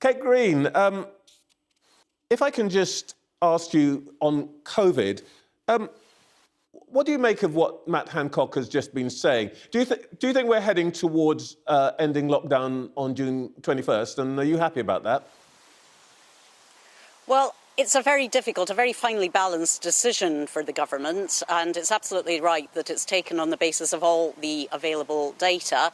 Kate Green, if I can just ask you on COVID, what do you make of what Matt Hancock has just been saying? Do you think we're heading towards ending lockdown on June 21st, and are you happy about that? Well, it's a very difficult, a very finely balanced decision for the government, and it's absolutely right that it's taken on the basis of all the available data,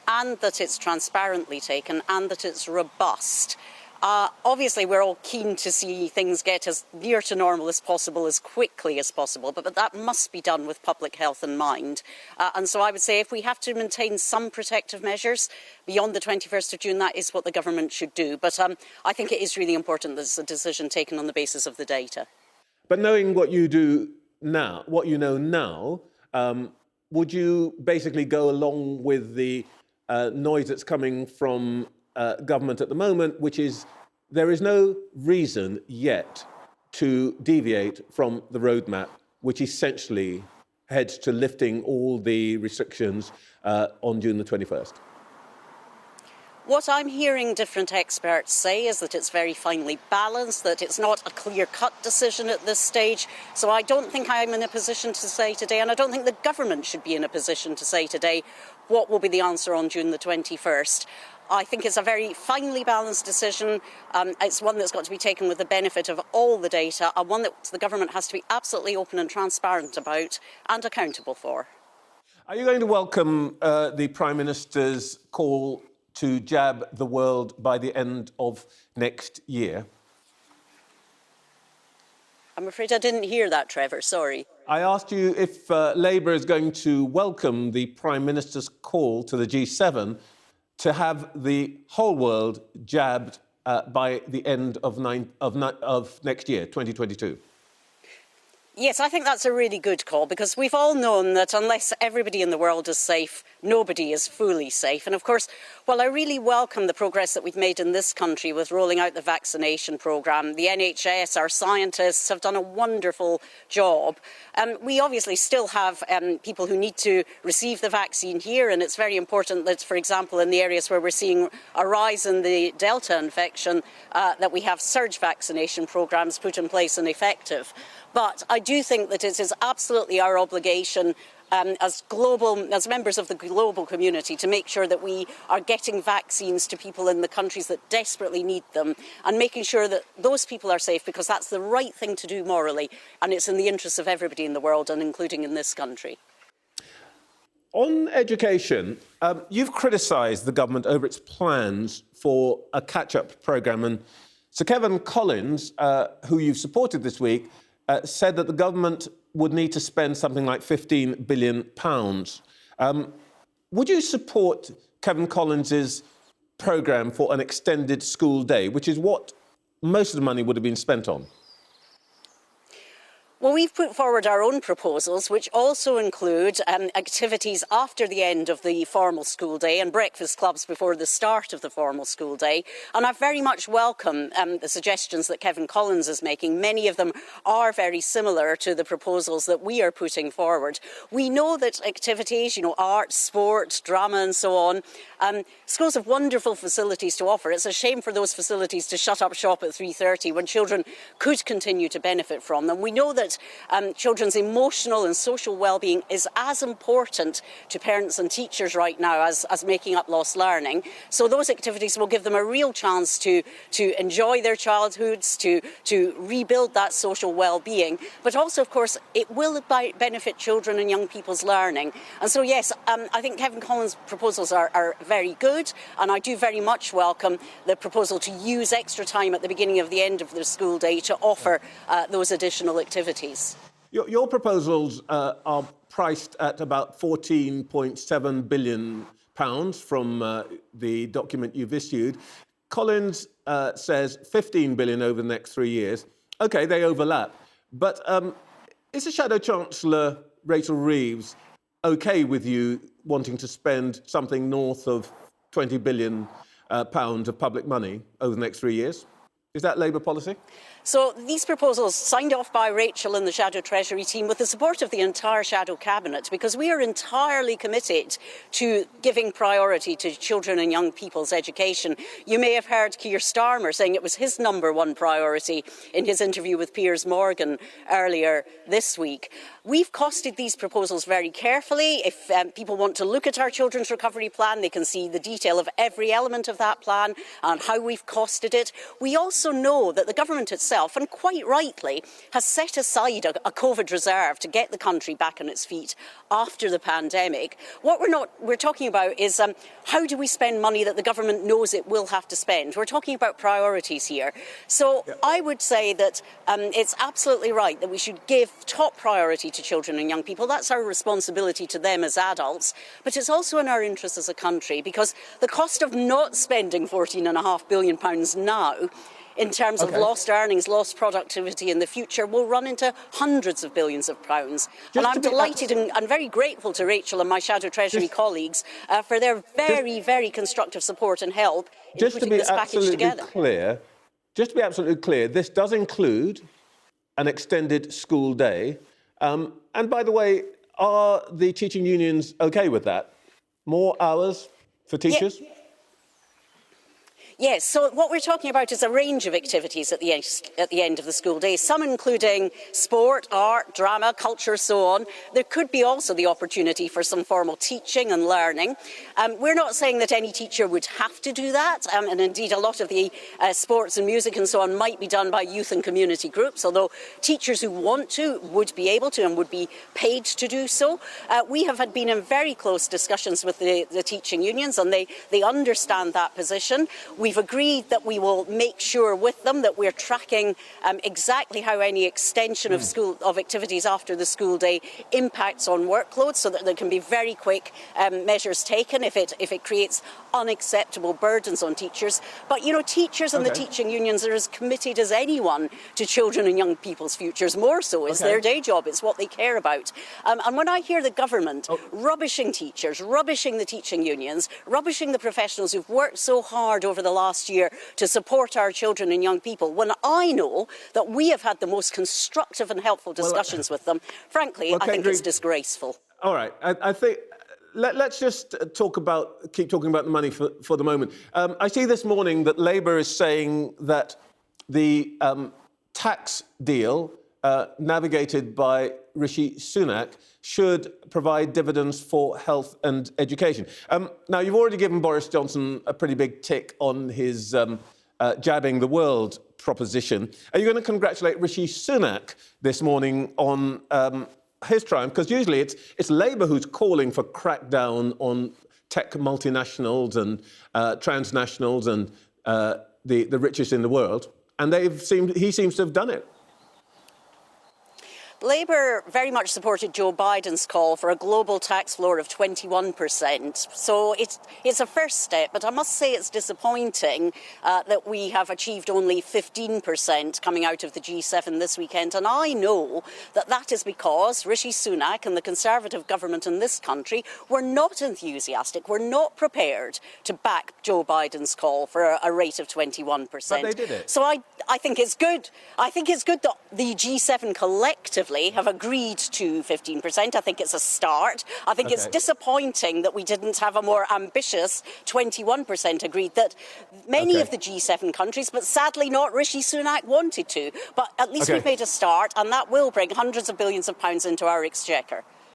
and that it's transparently taken, and that it's robust. Obviously, we're all keen to see things get as near to normal as possible, as quickly as possible, but that must be done with public health in mind. And so I would say if we have to maintain some protective measures beyond the 21st of June, that is what the government should do. But I think it is really important that it's a decision taken on the basis of the data. But knowing what you do now, what you know now, would you basically go along with the noise that's coming from government at the moment, which is there is no reason yet to deviate from the roadmap, which essentially heads to lifting all the restrictions on June the 21st? What I'm hearing different experts say is that it's very finely balanced, that it's not a clear-cut decision at this stage. So I don't think I'm in a position to say today, and I don't think the government should be in a position to say today, what will be the answer on June the 21st. I think it's a very finely balanced decision. It's one that's got to be taken with the benefit of all the data, and one that the government has to be absolutely open and transparent about and accountable for. Are you going to welcome the Prime Minister's call to jab the world by the end of next year? I'm afraid I didn't hear that, Trevor, sorry. I asked you if Labour is going to welcome the Prime Minister's call to the G7 to have the whole world jabbed by the end of next year, 2022. Yes, I think that's a really good call, because we've all known that unless everybody in the world is safe, nobody is fully safe. And of course, while I really welcome the progress that we've made in this country with rolling out the vaccination programme, the NHS, our scientists have done a wonderful job. We obviously still have people who need to receive the vaccine here, and it's very important that, for example, in the areas where we're seeing a rise in the Delta infection, that we have surge vaccination programmes put in place and effective. But I do think that it is absolutely our obligation as members of the global community to make sure that we are getting vaccines to people in the countries that desperately need them, and making sure that those people are safe, because that's the right thing to do morally, and it's in the interests of everybody in the world, and including in this country. On education, you've criticised the government over its plans for a catch-up programme, and Sir Kevin Collins, who you've supported this week, said that the government would need to spend something like £15 billion. Would you support Kevin Collins's programme for an extended school day, which is what most of the money would have been spent on? Well, we've put forward our own proposals, which also include activities after the end of the formal school day and breakfast clubs before the start of the formal school day. And I very much welcome the suggestions that Kevin Collins is making. Many of them are very similar to the proposals that we are putting forward. We know that activities, art, sport, drama and so on, schools have wonderful facilities to offer. It's a shame for those facilities to shut up shop at 3:30 when children could continue to benefit from them. We know that children's emotional and social well-being is as important to parents and teachers right now as making up lost learning. So those activities will give them a real chance to enjoy their childhoods, to rebuild that social well-being. But also, of course, it will benefit children and young people's learning. And so, yes, I think Kevin Collins' proposals are very good, and I do very much welcome the proposal to use extra time at the beginning of the end of the school day to offer those additional activities. Your proposals are priced at about £14.7 billion from the document you've issued. Collins says £15 billion over the next 3 years. OK, they overlap. But is the Shadow Chancellor, Rachel Reeves, OK with you wanting to spend something north of £20 billion of public money over the next 3 years? Is that Labour policy? So these proposals signed off by Rachel and the Shadow Treasury team with the support of the entire Shadow Cabinet, because we are entirely committed to giving priority to children and young people's education. You may have heard Keir Starmer saying it was his #1 priority in his interview with Piers Morgan earlier this week. We've costed these proposals very carefully. If people want to look at our Children's Recovery Plan, they can see the detail of every element of that plan and how we've costed it. We also know that the government itself, and quite rightly, has set aside a COVID reserve to get the country back on its feet after the pandemic. What we're talking about is how do we spend money that the government knows it will have to spend? We're talking about priorities here. So I would say that it's absolutely right that we should give top priority to children and young people. That's our responsibility to them as adults. But it's also in our interest as a country, because the cost of not spending £14.5 billion now in terms of lost earnings, lost productivity in the future, will run into hundreds of billions of pounds. And I'm delighted and very grateful to Rachel and my Shadow Treasury colleagues for their very constructive support and help in putting this package together. Just to be absolutely clear, this does include an extended school day. And by the way, are the teaching unions OK with that? More hours for teachers? Yes, so what we're talking about is a range of activities at the end of the school day, some including sport, art, drama, culture, so on. There could be also the opportunity for some formal teaching and learning. We're not saying that any teacher would have to do that, and indeed a lot of the sports and music and so on might be done by youth and community groups, although teachers who want to would be able to and would be paid to do so. We have been in very close discussions with the teaching unions, and they understand that position. We've agreed that we will make sure with them that we're tracking exactly how any extension of activities after the school day impacts on workloads, so that there can be very quick measures taken if it creates unacceptable burdens on teachers. But, you know, teachers and the teaching unions are as committed as anyone to children and young people's futures, more so. It's their day job, it's what they care about. And when I hear the government rubbishing teachers, rubbishing the teaching unions, rubbishing the professionals who've worked so hard over the last year to support our children and young people, when I know that we have had the most constructive and helpful discussions with them, frankly, I think it's disgraceful. All right, I think let's just keep talking about the money for the moment. I see this morning that Labour is saying that the tax deal navigated by Rishi Sunak should provide dividends for health and education. Now, you've already given Boris Johnson a pretty big tick on his jabbing the world proposition. Are you going to congratulate Rishi Sunak this morning on his triumph? Because usually it's Labour who's calling for crackdown on tech multinationals and transnationals and the richest in the world, and he seems to have done it. Labour very much supported Joe Biden's call for a global tax floor of 21%. So it's a first step, but I must say it's disappointing that we have achieved only 15% coming out of the G7 this weekend. And I know that is because Rishi Sunak and the Conservative government in this country were not enthusiastic, were not prepared to back Joe Biden's call for a rate of 21%. But they did it. So I think it's good. I think it's good that the G7 collectively have agreed to 15%. I think it's a start. I think it's disappointing that we didn't have a more ambitious 21% agreed that many of the G7 countries, but sadly not Rishi Sunak, wanted to. But at least we've made a start, and that will bring hundreds of billions of pounds into our exchequer.